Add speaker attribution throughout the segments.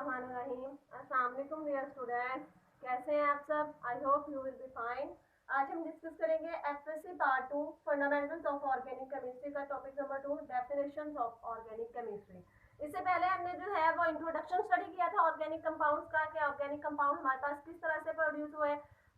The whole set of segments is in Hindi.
Speaker 1: बिस्मिल्लाहिर्रहमानिर्रहीम। अस्सलाम वालेकुम डियर स्टूडेंट्स, कैसे हैं आप सब? I hope you will be fine. आज हम डिस्कस करेंगे FSC part 2 fundamentals of organic chemistry का topic number 2 definitions of organic chemistry. इससे पहले हमने जो है वो इंट्रोडक्शन स्टडी किया था ऑर्गेनिक कंपाउंड्स का कि ऑर्गेनिक कंपाउंड हमारे पास किस तरह से प्रोड्यूस हुए।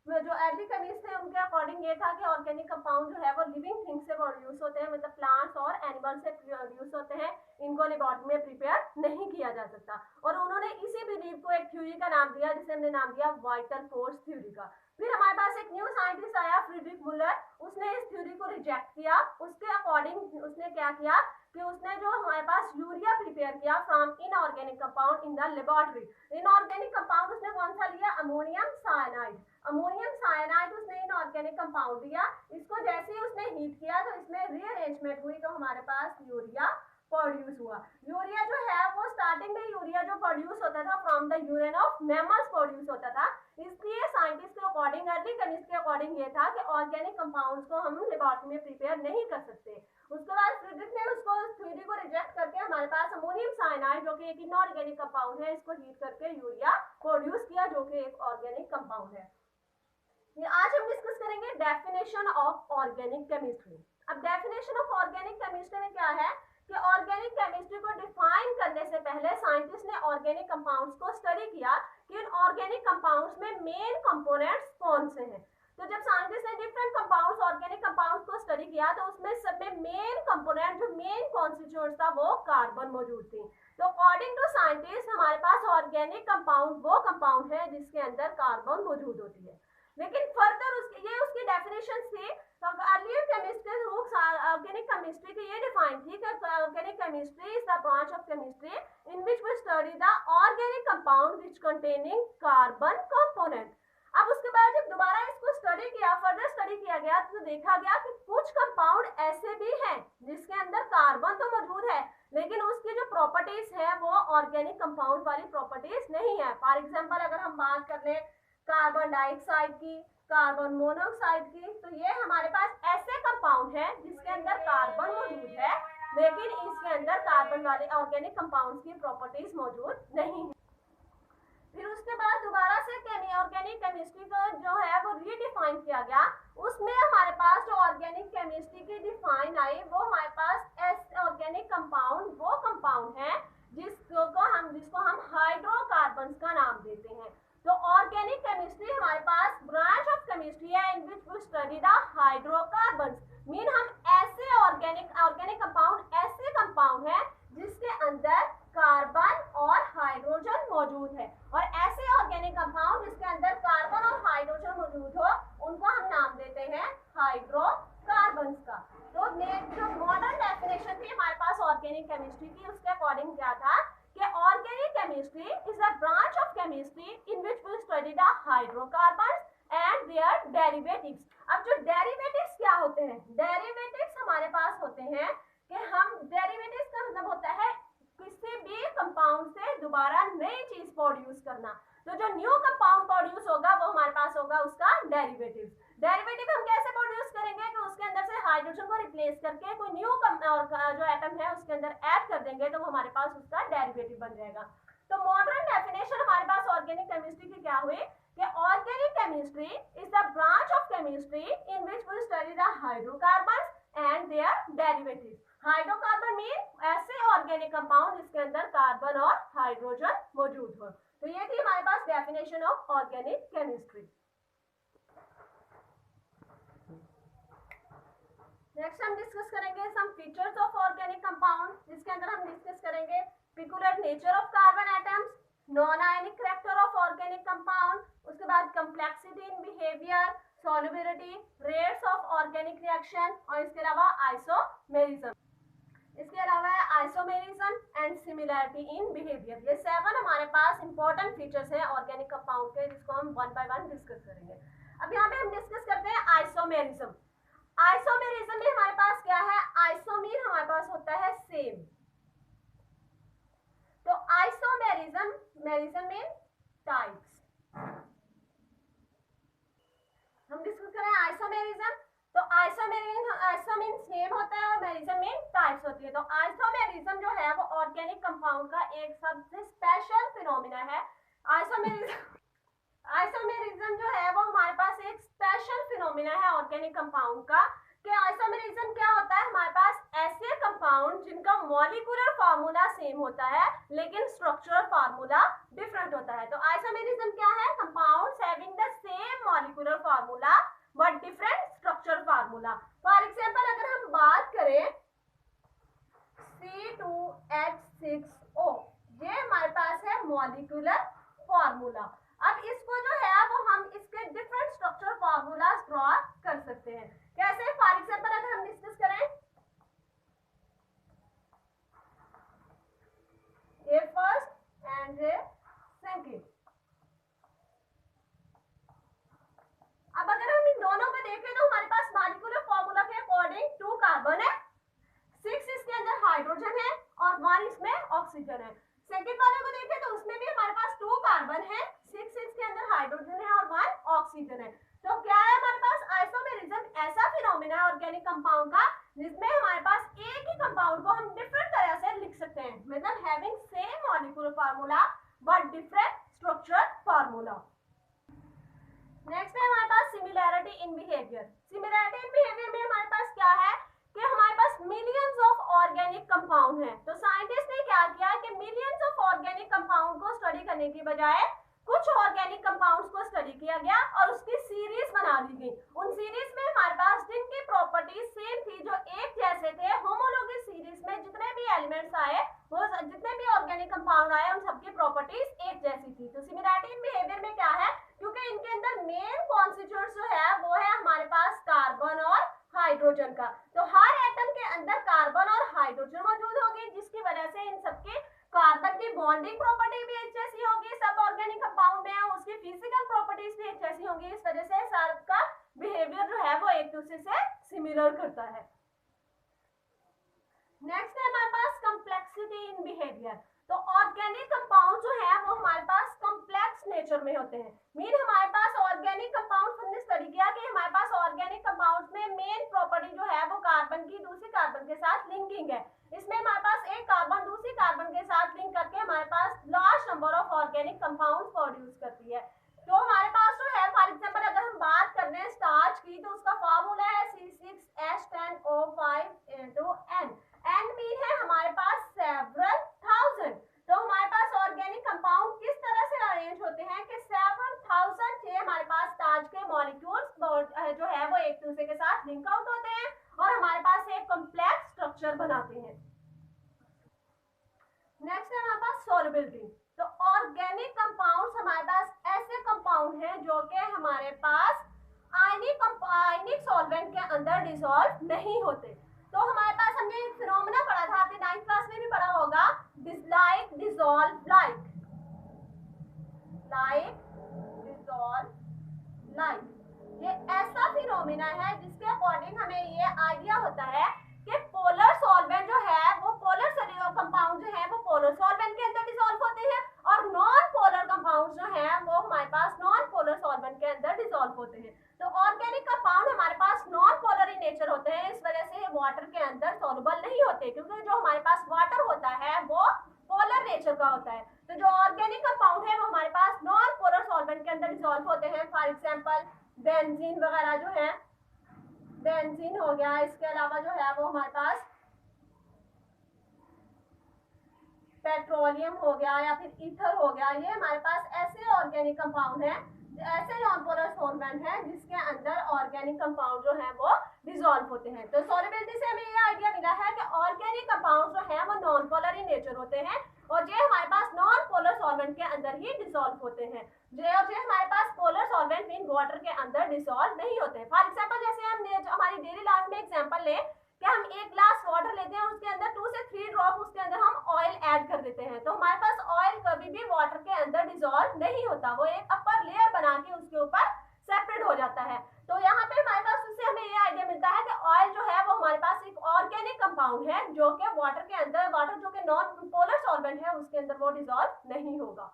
Speaker 1: जो अर्ली केमिस्ट थे उनके अकॉर्डिंग ये था कि ऑर्गेनिक कंपाउंड जो है वो लिविंग थिंग से प्रोड्यूस होते हैं, मतलब प्लांट्स और एनिमल से प्रोड्यूस होते हैं। इनको लेबोरेटरी में प्रिपेयर नहीं किया जा सकता और उन्होंने इसी बिलीव को एक थ्योरी का नाम दिया जिसे हमने नाम दिया वाइटल फोर्स थ्योरी का। फिर हमारे पास एक न्यू साइंटिस्ट आया फ्रीडरिक मुलर, उसने इस थ्योरी को रिजेक्ट किया। उसके अकॉर्डिंग उसने क्या किया कि उसने जो हमारे पास यूरिया प्रिपेयर किया from inorganic compound in the laboratory. Inorganic compound उसने कौन सा लिया? Ammonium cyanide. अमोनियम साइनाइड उसने इनऑर्गेनिक कंपाउंड दिया। इसको जैसे ही उसने हीट किया तो इसमें रीअरेंजमेंट हुई तो हमारे पास यूरिया प्रोड्यूस हुआ। यूरिया जो है वो स्टार्टिंग में यूरिया जो प्रोड्यूस होता था from the urine of mammals produce होता था। इसलिए साइंटिस्ट के अकॉर्डिंग, अर्ली केमिस्ट के अकॉर्डिंग ये था कि ऑर्गेनिक कंपाउंड्स को हम लेबोरेटरी में प्रिपेयर नहीं कर सकते। उसके बाद फ्रीडरिक ने उसको थ्योरी को रिजेक्ट करके हमारे पास अमोनियम साइनाइड जो कि एक इनऑर्गेनिक कंपाउंड है, इसको हीट करके यूरिया प्रोड्यूस किया जो कि एक ऑर्गेनिक कंपाउंड है। आज हम डिस्कस करेंगे डेफिनेशन ऑफ ऑर्गेनिक केमिस्ट्री। अब डेफिनेशन ऑफ ऑर्गेनिक केमिस्ट्री में क्या है कि ऑर्गेनिक केमिस्ट्री को डिफाइन करने से पहले साइंटिस्ट ने ऑर्गेनिक कंपाउंड्स को स्टडी किया कि इन ऑर्गेनिक कंपाउंड्स में मेन कंपोनेंट्स कौन से हैं। तो जब साइंटिस्ट ने डिफरेंट कंपाउंड्स ऑर्गेनिक कंपाउंड्स को स्टडी किया तो उसमें सब में मेन कंपोनेंट जो मेन कॉन्स्टिट्यूएंट्स था वो कार्बन मौजूद थी। तो अकॉर्डिंग टू साइंटिस्ट हमारे पास ऑर्गेनिक कंपाउंड वो कंपाउंड है जिसके अंदर कार्बन मौजूद होती है। लेकिन फर्दर उसकी डेफिनेशन थी। तो अर्लियर केमिस्ट के रूट्स ऑर्गेनिक केमिस्ट्री की ये डिफाइन थी कि organic chemistry is the branch of chemistry in which we study the organic compound which containing carbon component. अब उसके बाद जब दोबारा इसको स्टडी किया, फर्दर स्टडी किया गया तो देखा गया कि कुछ कंपाउंड ऐसे भी हैं जिसके अंदर कार्बन तो मौजूद है लेकिन उसकी जो प्रॉपर्टीज है वो ऑर्गेनिक कंपाउंड वाली प्रॉपर्टीज नहीं है। फॉर एग्जांपल अगर हम बात कर ले कार्बन डाइऑक्साइड की, कार्बन मोनोऑक्साइड की, तो ये हमारे पास ऐसे कंपाउंड है जिसके अंदर कार्बन मौजूद है लेकिन इसके अंदर कार्बन वाले ऑर्गेनिक कंपाउंड्स की प्रॉपर्टीज मौजूद नहीं है। फिर उसके बाद दोबारा से ऑर्गेनिक केमिस्ट्री को जो है वो रीडिफाइन किया गया। उसमें हमारे पास जो ऑर्गेनिक केमिस्ट्री की डिफाइन आई वो हमारे पास ऑर्गेनिक कंपाउंड वो कंपाउंड है जिसको हम हाइड्रोकार्बन्स का नाम देते हैं। तो ऑर्गेनिक केमिस्ट्री हमारे पास ब्रांच ऑफ केमिस्ट्री है in which we study the hydrocarbons. Mean हम ऐसे ऑर्गेनिक कंपाउंड ऐसे कंपाउंड है जिसके अंदर कार्बन और हाइड्रोजन मौजूद है और ऐसे ऑर्गेनिक कंपाउंड जिसके अंदर कार्बन और हाइड्रोजन मौजूद हो उनको हम नाम देते हैं हाइड्रोकार्बन्स का। तो जो मॉडर्न डेफिनेशन थी हमारे पास ऑर्गेनिक केमिस्ट्री की, उसके अकॉर्डिंग क्या था कि organic chemistry is a branch of chemistry in which we study the hydrocarbons and their derivatives. अब जो डेरिवेटिव्स क्या होते हैं? डेरिवेटिव्स हमारे पास होते हैं कि हम डेरिवेटिव्स का मतलब होता है किसी भी कंपाउंड से दोबारा नई चीज प्रोड्यूस करना। तो जो न्यू कंपाउंड प्रोड्यूस होगा वो हमारे पास होगा उसका डेरिवेटिव। डेरिवेटिव हम कैसे प्रोड्यूस करेंगे कि उसके अंदर से हाइड्रोजन को रिप्लेस करके कोई न्यू जो एटम है उसके अंदर ऐड कर देंगे तो हमारे पास उसका डेरिवेटिव बन जाएगा। तो मॉडर्न डेफिनेशन हमारे पास ऑर्गेनिक केमिस्ट्री की क्या हुई कि organic chemistry is the branch of chemistry in which we study the hydrocarbons and their derivatives. Hydrocarbon mean ऐसे ऑर्गेनिक कंपाउंड जिसके अंदर कार्बन और हाइड्रोजन मौजूद हो। तो ये थी हमारे पास definition of organic chemistry. Next हम डिस्कस करेंगे some features of organic compound, जिसके अंदर हम डिस्कस करेंगे peculiar nature of carbon atoms, non ionic character of organic compound, उसके बाद complexity in behaviour, solubility, rates of organic reaction और इसके अलावा आइसोमेरिज्म। इसके अलावा है isomerism and similarity in behaviour. ये 7 हमारे पास इंपॉर्टेंट फीचर्स हैं ऑर्गेनिक कंपाउंड के जिसको हम वन बाय वन डिस्कस करेंगे। अब यहाँ पे हम डिस्कस करते हैं आइसोमेरिज्म। आइसोमेरिज्म में हमारे पास क्या है? आइसोमीर हमारे पास होता है सेम। तो आइसोमेरिज्म में टाइप्स हम डिस्कस करें आइसोमेरिज्म। तो आइसोमीन सेम होता है और मेरिज्म में टाइप्स पास होती है। तो आइसोमेरिज्म जो है वो ऑर्गेनिक कंपाउंड का एक सबसे स्पेशल फिनोमिना है। आइसोमेरिज्म जो है वो हमारे पास एक स्पेशल फिनोमिना है ऑर्गेनिक कंपाउंड का, कि आइसोमेरिज्म क्या होता है, हमारे पास ऐसे कंपाउंड जिनका मॉलिक्यूलर फार्मूला सेम होता है लेकिन स्ट्रक्चरल फार्मूला डिफरेंट होता है। तो आइसोमेरिज्म क्या है, compounds having the same molecular formula but different structural formula. For example अगर हम बात करें C2H6O, ये हमारे पास है मॉलिक्यूलर फार्मूला। अब इसको जो है वो हम इसके डिफरेंट स्ट्रक्चरल फार्मूलाज ड्रॉ कर सकते हैं। कैसे, फॉर एग्जांपल अगर हम डिस्कस करें ए फर्स्ट एंड ए सेकंड। अब अगर हम इन दोनों को देखें तो हमारे पास मॉलिक्यूलर फार्मूला के अकॉर्डिंग 2 कार्बन है, 6 इसके अंदर हाइड्रोजन है और 1 इसमें ऑक्सीजन है। सेकंड वाले को देखें तो उसमें भी हमारे पास 2 कार्बन है, 6 इसके अंदर हाइड्रोजन है और 1 ऑक्सीजन है। तो क्या है हमारे पास, आइसोमेरिज्म ऐसा फिनोमिना है ऑर्गेनिक कंपाउंड का जिसमें हमारे पास एक ही कंपाउंड को हम डिफरेंट तरह से लिख सकते हैं, मतलब having same molecular formula but different structural formula. Next है हमारे पास similarity in behaviour. Similarity in behaviour में हमारे पास क्या है कि हमारे पास मिलियंस ऑफ ऑर्गेनिक कंपाउंड हैं। तो साइंटिस्ट ने क्या किया कि मिलियंस ऑफ ऑर्गेनिक कंपाउंड को स्टडी करने की बजाय कुछ ऑर्गेनिक कंपाउंड्स को स्टडी किया गया और उसकी सीरीज बना ली गई। उन सीरीज में हमारे पास जिनकी प्रॉपर्टीज सेम थी, जो एक जैसे थे, होमोलॉगस सीरीज में जितने भी एलिमेंट्स आए, वो जितने भी ऑर्गेनिक कंपाउंड आए, उन सबकी प्रॉपर्टीज एक जैसी थी। तो सिमिलैरिटी इन बिहेवियर में क्या है, क्योंकि इनके अंदर मेन कॉन्स्टिट्यूएंट्स जो है वो है हमारे पास कार्बन और हाइड्रोजन का। तो हर एटम के अंदर कार्बन और हाइड्रोजन मौजूद होगी, जिसकी वजह से इन सबके कार्बन की बॉन्डिंग प्रॉपर्टी भी एक जैसी होगी, सब ऑर्गेनिक कंपाउंड में उसकी फिजिकल प्रॉपर्टीज भी एक जैसी होंगी। इस वजह से सबका बिहेवियर जो है वो एक दूसरे से सिमिलर करता है। नेक्स्ट है हमारे पास कॉम्प्लेक्सिटी इन बिहेवियर। तो ऑर्गेनिक कंपाउंड जो है वो हमारे पास कॉम्प्लेक्स नेचर में होते हैं। मीन हमारे पास ऑर्गेनिक कंपाउंड हमने स्टडी किया कि हमारे पास ऑर्गेनिक कंपाउंड्स में मेन प्रॉपर्टी जो है वो कार्बन की दूसरी कार्बन के साथ लिंकिंग है। इसमें हमारे पास एक कार्बन दूसरी कार्बन के साथ लिंक करके हमारे पास large number of organic compounds produce करती है। तो हमारे पास जो है, फॉर एग्जांपल अगर हम बात कर रहे हैं स्टार्च की, तो उसका फार्मूला है C6H10O5N। एन मीन है हमारे पास सेवरल थाउजेंड। तो हमारे पास ऑर्गेनिक कंपाउंड किस तरह से अरेंज होते हैं कि 7000 से हमारे पास स्टार्च के मॉलिक्यूल्स जो है वो एक दूसरे के साथ लिंक आउट होते हैं और हमारे पास एक कॉम्प्लेक्स स्ट्रक्चर बनाते हैं। नेक्स्ट है हमारे पास सॉल्युबिलिटी। तो ऑर्गेनिक कंपाउंड्स हमारे पास ऐसे कंपाउंड हैं जो कि हमारे पास आयनिक सॉल्वेंट के अंदर डिसॉल्व नहीं होते। तो हमारे पास हमने एक फिनोमेना पढ़ा था, आपने 9th क्लास में भी पढ़ा होगा, like dissolve like, like dissolve like. ये ऐसा फिनोमेना है जिसके अकॉर्डिंग हमें ये आइडिया होता है कि पोलर सॉल्वेंट जो है वो पोलर कंपाउंड जो है वो पोलर सॉल्वेंट के अंदर डिसॉल्व होते हैं और नॉन पोलर कंपाउंड जो है वो हमारे पास नॉन पोलर सॉल्वेंट के अंदर डिसॉल्व होते हैं। तो ऑर्गेनिक कंपाउंड हमारे पास नॉन पोलर इन नेचर होते हैं, इस वजह से ये वाटर के अंदर सॉल्युबल नहीं होते, क्योंकि जो हमारे पास वाटर होता है वो पोलर नेचर का होता है। तो जो ऑर्गेनिक कंपाउंड है वो हमारे पास नॉन पोलर सॉल्वेंट के अंदर डिसॉल्व होते हैं। फॉर एग्जांपल बेंजीन वगैरह जो है, बेंजीन हो गया, इसके अलावा जो है वो हमारे पास पेट्रोलियम हो गया या फिर ईथर हो गया। ये हमारे पास ऐसे ऑर्गेनिक कंपाउंड है, ऐसे नॉन पोलर सॉल्वेंट है जिसके अंदर ऑर्गेनिक कंपाउंड जो है वो डिसॉल्व होते हैं। तो सॉल्युबिलिटी से हमें ये आइडिया मिला है कि ऑर्गेनिक कंपाउंड जो है वो नॉन पोलर इन नेचर होते हैं और ये हमारे पास नॉन पोलर सॉल्वेंट के अंदर ही डिसॉल्व होते हैं। जो हमारे पास पोलर सॉल्वेंट मीन वाटर के अंदर डिसॉल्व नहीं होते हैं। फॉर एग्जांपल जैसे हम हमारी डेली लाइफ में एग्जांपल लें कि हम एक ग्लास वाटर लेते हैं, उसके अंदर 2 से 3 ड्रॉप उसके अंदर हम ऑयल ऐड कर देते हैं, तो हमारे पास ऑयल कभी भी वाटर के अंदर डिसॉल्व नहीं होता, वो एक अपर लेयर बना के उसके ऊपर सेपरेट हो जाता है। तो यहाँ पे हमारे पास उससे हमें ये आइडिया मिलता है कि ऑयल जो है वो हमारे पास एक ऑर्गेनिक कंपाउंड है जो कि वाटर के अंदर, वाटर जो कि नॉन पोलर सॉल्वेंट है उसके अंदर वो डिसॉल्व नहीं होगा।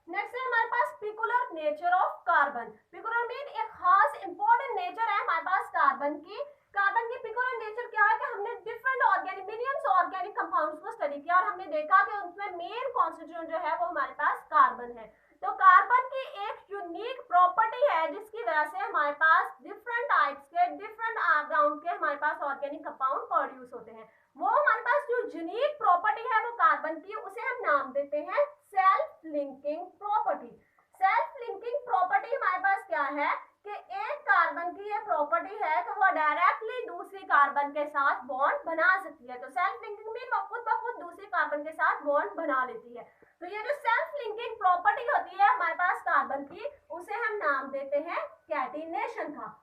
Speaker 1: नेक्स्ट है हमारे पास peculiar nature of carbon. Peculiar mean एक खास इंपॉर्टेंट नेचर है हमारे पास कार्बन की। कार्बन की पिकुलर नेचर क्या है कि हमने different organic millions organic compounds को स्टडी किया और हमने देखा कि उसमें मेन कॉन्स्टिट्यूएंट जो है वो हमारे पास कार्बन है। तो कार्बन की एक यूनिक प्रॉपर्टी है जिसकी वजह से हमारे पास डिफरेंट टाइप्स के डिफरेंट ग्राउंड के हमारे पास ऑर्गेनिक कंपाउंड प्रोड्यूस होते हैं। वो हमारे पास जो यूनिक प्रॉपर्टी है वो कार्बन की, उसे हम नाम देते हैं self linking property. Self linking property हमारे पास क्या है कि एक कार्बन की ये प्रॉपर्टी है तो वो डायरेक्टली दूसरी कार्बन के साथ बॉन्ड बना सकती है। तो सेल्फ लिंकिंग में वो खुद ब खुद दूसरी कार्बन के साथ बॉन्ड बना लेती है। तो ये जो सेल्फ लिंकिंग प्रॉपर्टी होती है हमारे पास कार्बन की, उसे हम नाम देते हैं कैटिनेशन का।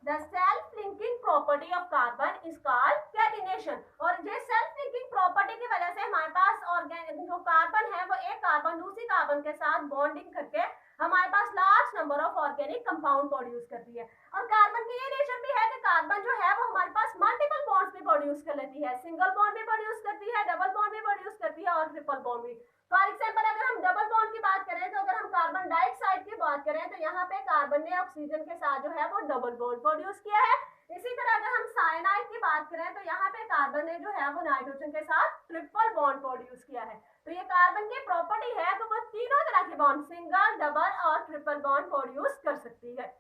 Speaker 1: The self-linking property of carbon is called catenation। और ये self-linking property की वजह से हमारे पास ऑर्गेनिक जो कार्बन है वो एक कार्बन दूसरी कार्बन के साथ बॉन्डिंग करके हमारे पास large number of organic compound produce करती है। और कार्बन की ये नेचर भी है कि कार्बन जो है वो हमारे पास मल्टीपल बॉन्ड्स भी प्रोड्यूस कर लेती है, सिंगल बॉन्ड भी प्रोड्यूस करती है, डबल बॉन्ड भी प्रोड्यूस करती है और ट्रिपल बॉन्ड भी। फॉर एग्जाम्पल अगर हम डबल बॉन्ड की बात करें तो अगर हम कार्बन डाइऑक्साइड की बात करें तो यहाँ पे कार्बन ने ऑक्सीजन के साथ जो है वो डबल बॉन्ड प्रोड्यूस किया है। इसी तरह अगर हम साइनाइड की बात करें तो यहाँ पे कार्बन ने जो है वो नाइट्रोजन के साथ ट्रिपल बॉन्ड प्रोड्यूस किया है। तो ये कार्बन की प्रॉपर्टी है तो वो तीनों तरह के बॉन्ड सिंगल, डबल और ट्रिपल बॉन्ड प्रोड्यूस कर सकती है।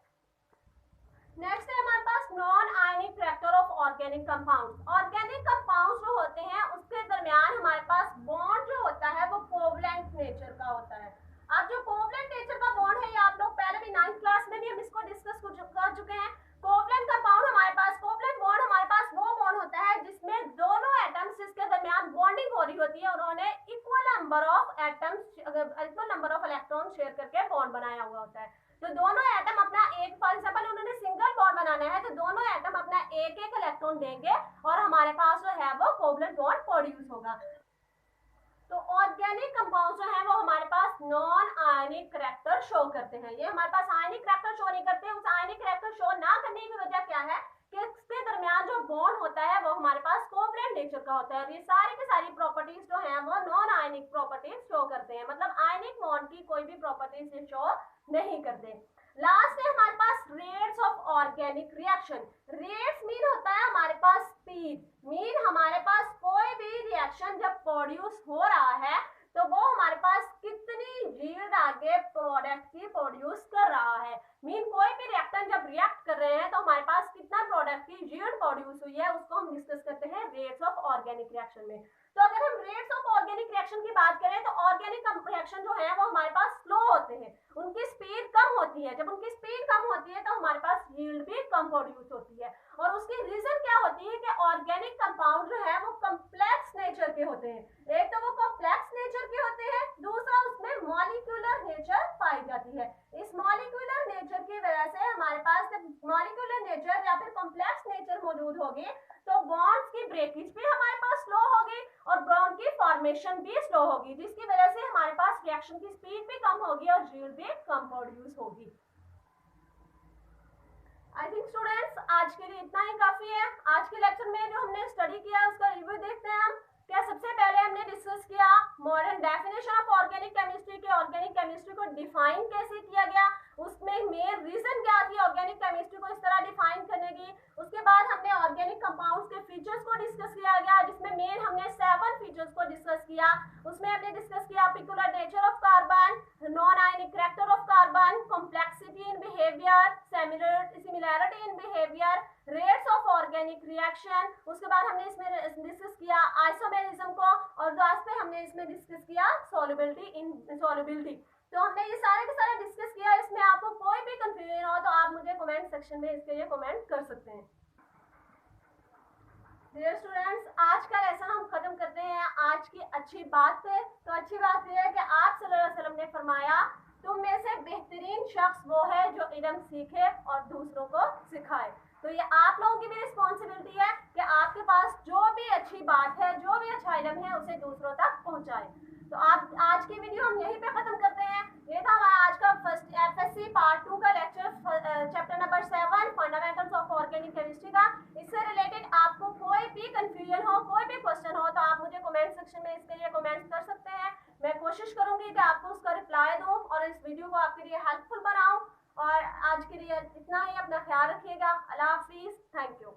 Speaker 1: नेक्स्ट है हमारे पास non ionic character of organic compounds. Organic compounds जो होते हैं उसके दरमियान हमारे पास बॉन्ड जो होता है वो कोवलेंट नेचर का होता है। अब जो कोवलेंट नेचर का बॉन्ड है ये आप लोग पहले भी 9th क्लास में भी हम इसको डिस्कस कर चुके हैं। कोवलेंट कंपाउंड हमारे पास, कोवलेंट बॉन्ड हमारे पास वो बॉन्ड होता है जिसमें दोनों एटम्स के दरमियान बॉन्डिंग हो रही होती है और उन्होंने equal number of atoms equal number of electron share करके बॉन्ड बनाया हुआ होता है। तो दोनों एटम अपना एक, फॉर एग्जांपल उन्होंने सिंगल बॉन्ड बनाना है तो दोनों एटम अपना एक एक इलेक्ट्रॉन देंगे और हमारे पास जो है वो कोवलेंट बॉन्ड प्रोड्यूस होगा। तो ऑर्गेनिक कंपाउंड जो है वो हमारे पास नॉन आयनिक कैरेक्टर शो करते हैं। ये हमारे पास आयनिक कैरेक्टर शो नहीं करते। उस आयनिक कैरेक्टर शो ना करने की वजह क्या है कि इसके दरमियान जो बॉन्ड होता है वो हमारे पास कोवलेंट नेचर का होता है और ये सारी की सारी प्रॉपर्टीज जो हैं वो नॉन आयनिक प्रॉपर्टीज शो करते हैं, मतलब आयनिक बॉन्ड की कोई भी प्रॉपर्टीज ये शो नहीं करते। लास्ट है हमारे पास rates of organic reaction. Rates mean होता है हमारे पास स्पीड, मीन हमारे पास कोई भी रिएक्शन जब प्रोड्यूस हो रहा है तो वो हमारे पास कितनी यील्ड आगे प्रोडक्ट की प्रोड्यूस कर रहा है। मीन कोई भी रिएक्टेंट जब रिएक्ट कर रहे हैं तो हमारे पास कितना प्रोडक्ट की यील्ड प्रोड्यूस हुई है उसको हम डिस्कस करते हैं रेट्स ऑफ ऑर्गेनिक रिएक्शन में। तो अगर हम रेट्स ऑफ ऑर्गेनिक रिएक्शन की बात करें तो ऑर्गेनिक रिएक्शन जो है वो हमारे पास स्लो होते हैं, उनकी स्पीड कम होती है। जब उनकी स्पीड कम होती है तो हमारे पास यील्ड भी कम प्रोड्यूस होती है और उसकी रीजन क्या होती है कि ऑर्गेनिक कंपाउंड जो है वो कॉम्प्लेक्स नेचर के होते हैं। एक तो वो कॉम्प्लेक्स नेचर के होते हैं, दूसरा उसमें मॉलिक्यूलर नेचर पाई जाती है। इस मॉलिक्यूलर नेचर की वजह से हमारे पास जब मॉलिक्यूलर नेचर या फिर कॉम्प्लेक्स नेचर मौजूद होगी तो बॉन्ड्स की ब्रेकेज भी हमारे पास स्लो होगी और बॉन्ड की फॉर्मेशन भी स्लो होगी, जिसकी वजह से हमारे पास रिएक्शन की स्पीड भी कम होगी और यील्ड भी कम प्रोड्यूस होगी। आई थिंक स्टूडेंट्स आज के लिए इतना ही काफी है। आज के लेक्चर में जो हमने स्टडी किया उसका रिव्यू देखते हैं हम। क्या सबसे पहले हमने डिस्कस किया modern definition of organic chemistry के, ऑर्गेनिक केमिस्ट्री को डिफाइन कैसे किया गया, उसमें मेन रीजन क्या थी ऑर्गेनिक केमिस्ट्री को इस तरह डिफाइन करने की। उसके बाद हमने ऑर्गेनिक कंपाउंड्स के फीचर्स को डिस्कस किया गया जिसमें मेन हमने 7 फीचर्स को डिस्कस किया। उसमें हमने डिस्कस किया peculiar nature of carbon, non ionic character of carbon, complexity in behaviour, similarity in behaviour, rates of organic reaction. उसके बाद हमने इसमें डिस्कस किया आइसोमेरिज्म को और लास्ट में हमने इसमें डिस्कस किया सॉल्युबिलिटी इन सॉल्युबिलिटी। तो हमने ये सारे के सारे डिस्कस किया। इसमें आपको कोई भी कंफ्यूजन हो तो आप मुझे कमेंट सेक्शन में इसके लिए कमेंट कर सकते हैं। डियर स्टूडेंट्स आज का लेसन हम खत्म करते हैं आज की अच्छी बात पे। तो अच्छी बात यह है कि आप सल्लल्लाहु अलैहि वसल्लम ने फरमाया तुम में से बेहतरीन शख्स वो है जो इल्म सीखे और दूसरों को सिखाए। तो ये आप लोगों की भी रिस्पॉन्सिबिलिटी है कि आपके पास जो भी अच्छी बात है, जो भी अच्छा इल्म है उसे दूसरों तक पहुंचाए। तो आप आज की वीडियो हम यहीं पे खत्म करते हैं। ये था हमारा आज का फर्स्ट एफएससी पार्ट 2 का lecture, chapter number 7 fundamentals of organic chemistry का। इससे रिलेटेड आपको कोई भी कंफ्यूजन हो, कोई भी क्वेश्चन हो तो आप मुझे कमेंट सेक्शन में इसके लिए कमेंट कर सकते हैं। मैं कोशिश करूंगी कि आपको उसका रिप्लाई दूं और इस वीडियो को आपके लिए हेल्पफुल बनाऊं। और आज के लिए इतना ही, अपना ख्याल रखिएगा। अल्लाह हाफिज़, थैंक यू।